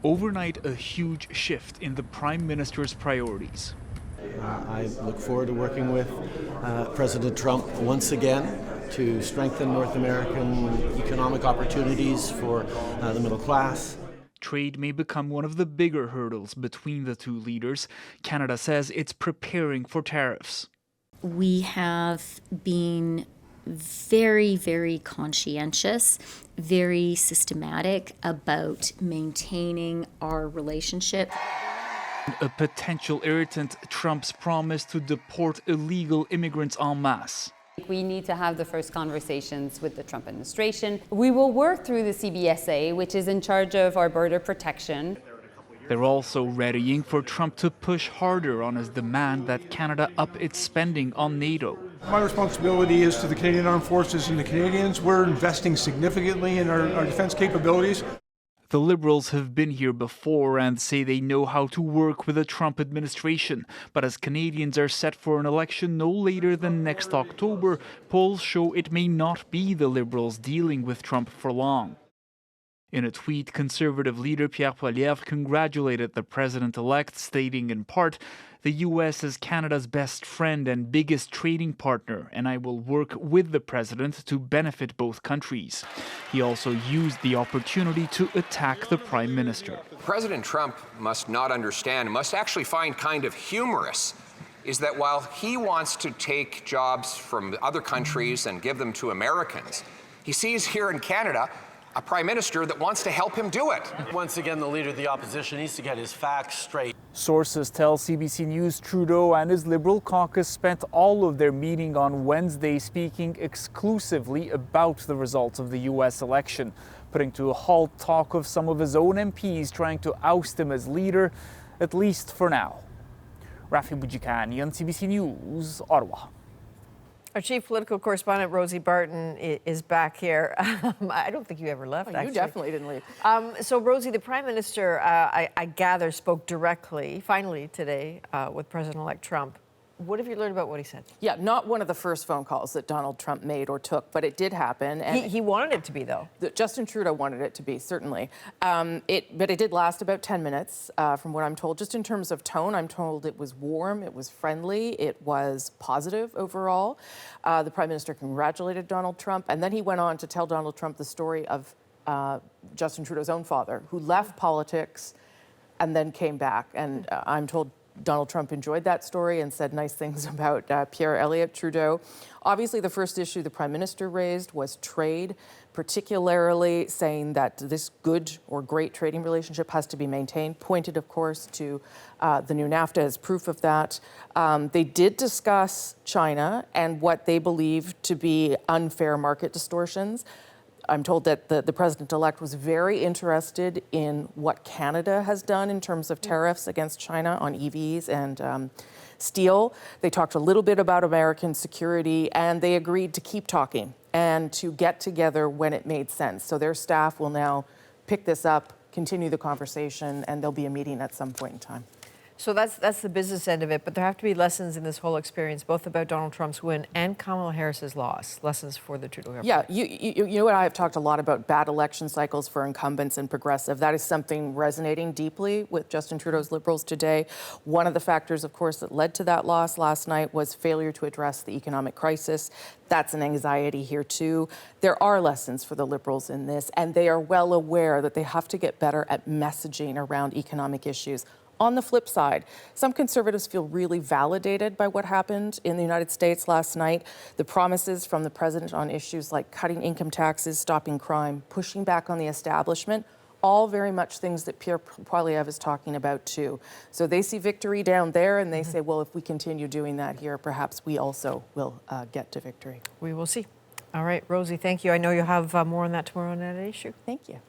Overnight, a huge shift in the Prime Minister's priorities. I look forward to working with President Trump once again to strengthen North American economic opportunities for the middle class. Trade may become one of the bigger hurdles between the two leaders. Canada says it's preparing for tariffs. We have been very, very conscientious, very systematic about maintaining our relationship. A potential irritant, Trump's promise to deport illegal immigrants en masse. We need to have the first conversations with the Trump administration. We will work through the CBSA, which is in charge of our border protection. They're also readying for Trump to push harder on his demand that Canada up its spending on NATO. My responsibility is to the Canadian Armed Forces and the Canadians. We're investing significantly in our defense capabilities. The Liberals have been here before and say they know how to work with the Trump administration. But as Canadians are set for an election no later than next October, polls show it may not be the Liberals dealing with Trump for long. In a tweet, Conservative leader Pierre Poilievre congratulated the president-elect, stating in part, "The U.S. is Canada's best friend and biggest trading partner, and I will work with the president to benefit both countries." He also used the opportunity to attack the Prime Minister. President Trump must not understand, must actually find kind of humorous, is that while he wants to take jobs from other countries and give them to Americans, he sees here in Canada a Prime Minister that wants to help him do it. Once again, the leader of the opposition needs to get his facts straight. Sources tell CBC News Trudeau and his Liberal caucus spent all of their meeting on Wednesday speaking exclusively about the results of the U.S. election, putting to a halt talk of some of his own MPs trying to oust him as leader, at least for now. Rafi Boudjikani on CBC News, Ottawa. Our chief political correspondent, Rosie Barton, is back here. I don't think you ever left, actually. You definitely didn't leave. So, Rosie, the Prime Minister, I gather, spoke directly, finally today, with President-elect Trump. What have you learned about what he said? Yeah, not one of the first phone calls that Donald Trump made or took, but it did happen. And he wanted it to be, though. Justin Trudeau wanted it to be, certainly. But it did last about 10 minutes, from what I'm told. Just in terms of tone, I'm told it was warm, it was friendly, it was positive overall. The Prime Minister congratulated Donald Trump, and then he went on to tell Donald Trump the story of Justin Trudeau's own father, who left politics and then came back. And I'm told Donald Trump enjoyed that story and said nice things about Pierre Elliott Trudeau. Obviously, the first issue the Prime Minister raised was trade, particularly saying that this good or great trading relationship has to be maintained, pointed, of course, to the new NAFTA as proof of that. They did discuss China and what they believe to be unfair market distortions. I'm told that the president-elect was very interested in what Canada has done in terms of tariffs against China on EVs and steel. They talked a little bit about American security, and they agreed to keep talking and to get together when it made sense. So their staff will now pick this up, continue the conversation, and there'll be a meeting at some point in time. So that's the business end of it, but there have to be lessons in this whole experience, both about Donald Trump's win and Kamala Harris's loss, lessons for the Trudeau government. Yeah, you know what, I have talked a lot about bad election cycles for incumbents and progressive. That is something resonating deeply with Justin Trudeau's Liberals today. One of the factors, of course, that led to that loss last night was failure to address the economic crisis. That's an anxiety here, too. There are lessons for the Liberals in this, and they are well aware that they have to get better at messaging around economic issues. On the flip side, some Conservatives feel really validated by what happened in the United States last night. The promises from the president on issues like cutting income taxes, stopping crime, pushing back on the establishment, all very much things that Pierre Poilievre is talking about too. So they see victory down there and they say, well, if we continue doing that here, perhaps we also will get to victory. We will see. All right, Rosie, thank you. I know you'll have more on that tomorrow on that issue. Thank you.